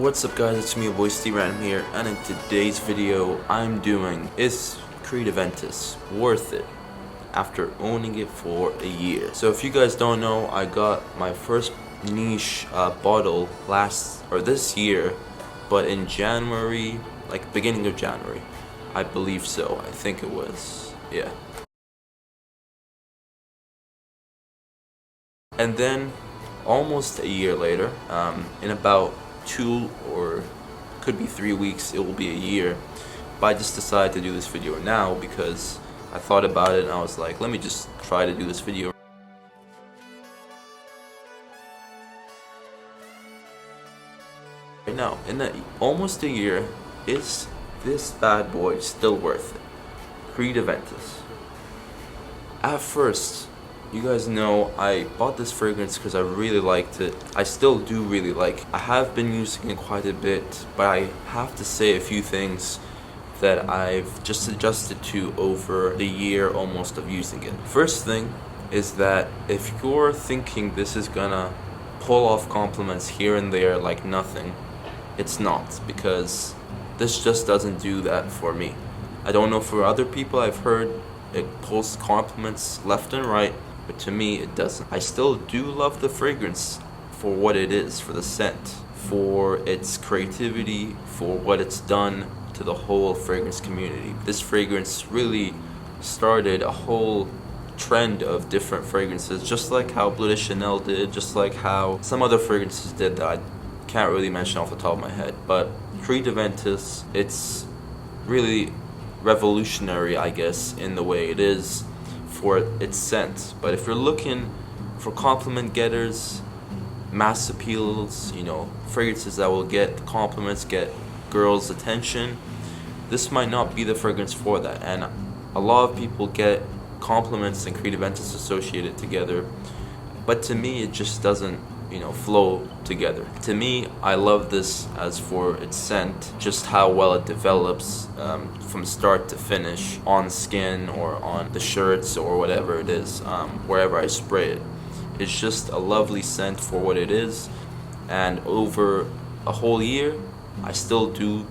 What's up guys, it's me, your boy SteveRandom here, and in today's video I'm doing is Aventus worth it after owning it for a year. So if you guys don't know, I got my first niche bottle this year, but in January, like beginning of January, I believe so. I think it was, yeah. And then almost a year later, in about 2 or could be 3 weeks, it will be a year. But I just decided to do this video now because I thought about it and I was like, let me just try to do this video right now. In that almost a year, is this bad boy still worth it? Aventus. At first, you guys know I bought this fragrance because I really liked it. I still do really like it. I have been using it quite a bit, but I have to say a few things that I've just adjusted to over the year almost of using it. First thing is that if you're thinking this is gonna pull off compliments here and there like nothing, it's not, because this just doesn't do that for me. I don't know for other people. I've heard it pulls compliments left and right, but to me it doesn't. I still do love the fragrance for what it is, for the scent, for its creativity, for what it's done to the whole fragrance community. This fragrance really started a whole trend of different fragrances, just like how Bleu de Chanel did, just like how some other fragrances did that I can't really mention off the top of my head. But Aventus, it's really revolutionary, I guess, in the way it is for its scent. But if you're looking for compliment getters, mass appeals, you know, fragrances that will get compliments, get girls' attention, this might not be the fragrance for that. And a lot of people get compliments and Aventus associated together, but to me it just doesn't, you know, flow together. To me, I love this as for its scent, just how well it develops from start to finish on skin or on the shirts or whatever it is, wherever I spray it. It's just a lovely scent for what it is, and over a whole year I still do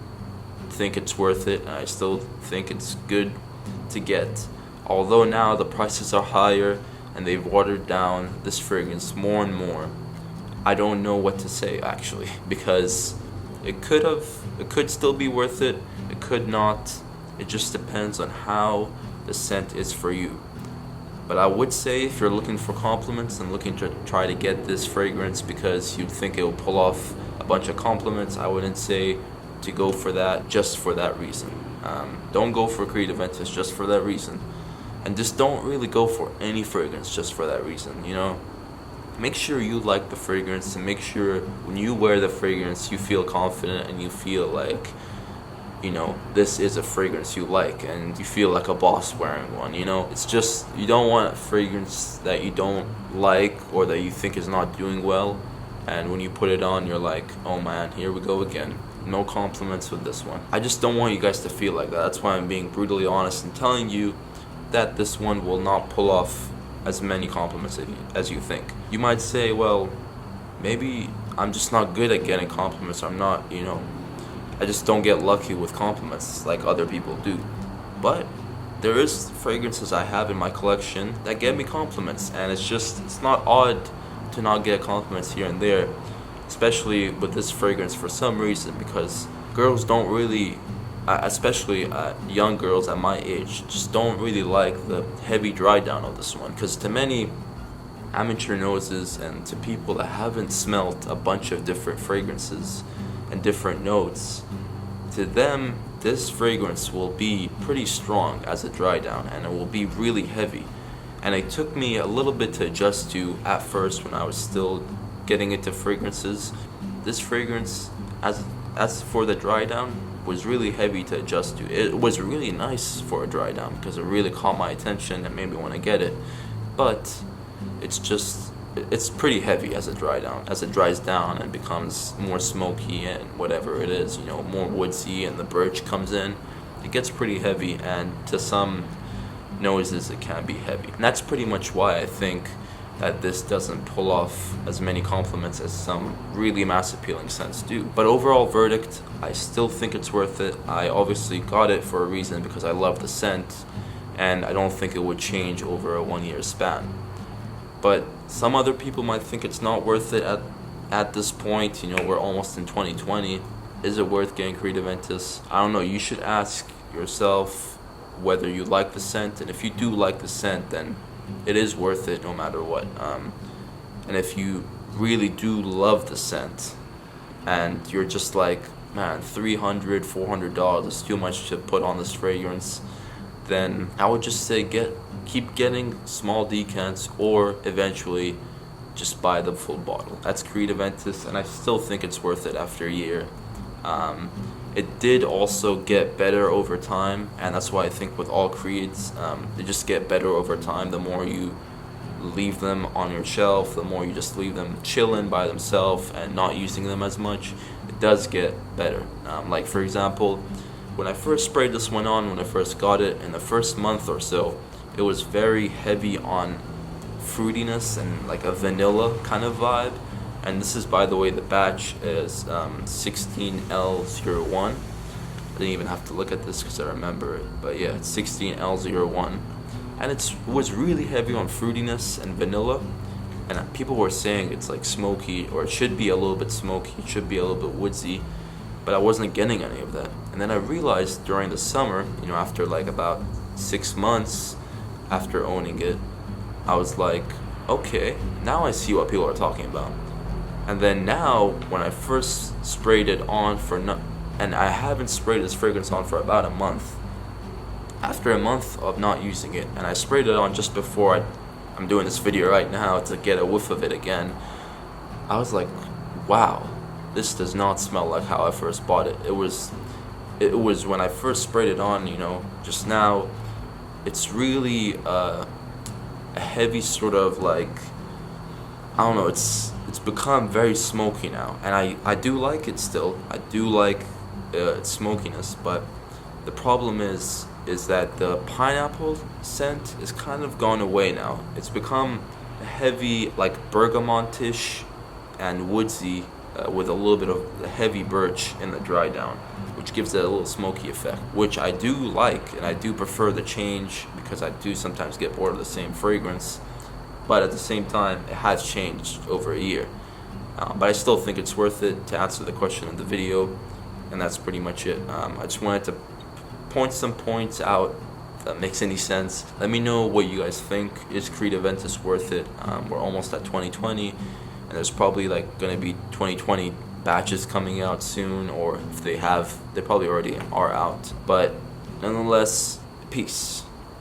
think it's worth it, and I still think it's good to get. Although now the prices are higher and they've watered down this fragrance more and more, I don't know what to say actually, because it could still be worth it, it could not. It just depends on how the scent is for you. But I would say if you're looking for compliments and looking to try to get this fragrance because you think it will pull off a bunch of compliments, I wouldn't say to go for that just for that reason. Don't go for Aventus just for that reason, and just don't really go for any fragrance just for that reason, you know. Make sure you like the fragrance, and make sure when you wear the fragrance you feel confident and you feel like, you know, this is a fragrance you like and you feel like a boss wearing one, you know. It's just, you don't want a fragrance that you don't like or that you think is not doing well, and when you put it on you're like, oh man, here we go again. No compliments with this one. I just don't want you guys to feel like that. That's why I'm being brutally honest and telling you that this one will not pull off as many compliments as you think. You might say, well, maybe I'm just not good at getting compliments. I'm not, you know, I just don't get lucky with compliments like other people do. But there is fragrances I have in my collection that get me compliments, and it's not odd to not get compliments here and there, especially with this fragrance for some reason, because girls don't really, especially young girls at my age, just don't really like the heavy dry down of this one. Because to many amateur noses and to people that haven't smelled a bunch of different fragrances and different notes, to them this fragrance will be pretty strong as a dry down, and it will be really heavy. And it took me a little bit to adjust to at first when I was still getting into fragrances. This fragrance, as for the dry down, was really heavy to adjust to. It was really nice for a dry down because it really caught my attention and made me want to get it, but it's pretty heavy as a dry down. As it dries down and becomes more smoky and whatever it is, you know, more woodsy, and the birch comes in, it gets pretty heavy, and to some noses it can be heavy. And that's pretty much why I think that this doesn't pull off as many compliments as some really mass appealing scents do. But overall verdict, I still think it's worth it. I obviously got it for a reason, because I love the scent, and I don't think it would change over a 1 year span. But some other people might think it's not worth it at this point. You know, we're almost in 2020. Is it worth getting Creed Aventus? I don't know. You should ask yourself whether you like the scent, and if you do like the scent, then it is worth it no matter what. And if you really do love the scent, and you're just like, man, $300, $400 is too much to put on this fragrance, then I would just say keep getting small decants, or eventually just buy the full bottle. That's Creed Aventus, and I still think it's worth it after a year. It did also get better over time, and that's why I think with all Creeds, they just get better over time. The more you leave them on your shelf, the more you just leave them chilling by themselves and not using them as much, it does get better. Like for example, when I first sprayed this one on, when I first got it, in the first month or so, it was very heavy on fruitiness and like a vanilla kind of vibe. And this is, by the way, the batch is 16L01. I didn't even have to look at this because I remember it. But yeah, it's 16L01. And it was really heavy on fruitiness and vanilla. And people were saying it's like smoky, or it should be a little bit smoky, it should be a little bit woodsy. But I wasn't getting any of that. And then I realized during the summer, you know, after like about 6 months after owning it, I was like, okay, now I see what people are talking about. And then now, when I first sprayed it on and I haven't sprayed this fragrance on for about a month. After a month of not using it, and I sprayed it on just before I'm doing this video right now to get a whiff of it again, I was like, wow, this does not smell like how I first bought it. It was when I first sprayed it on, you know, just now, it's really a heavy sort of like, I don't know, it's become very smoky now, and I do like it still. I do like its smokiness, but the problem is that the pineapple scent is kind of gone away now. It's become a heavy, like bergamontish and woodsy, with a little bit of the heavy birch in the dry down, which gives it a little smoky effect, which I do like, and I do prefer the change, because I do sometimes get bored of the same fragrance. But at the same time, it has changed over a year. But I still think it's worth it, to answer the question in the video, and that's pretty much it. I just wanted to point some points out, if that makes any sense. Let me know what you guys think. Is Creed Aventus worth it? We're almost at 2020, and there's probably like going to be 2020 batches coming out soon, or if they probably already are out. But nonetheless, peace.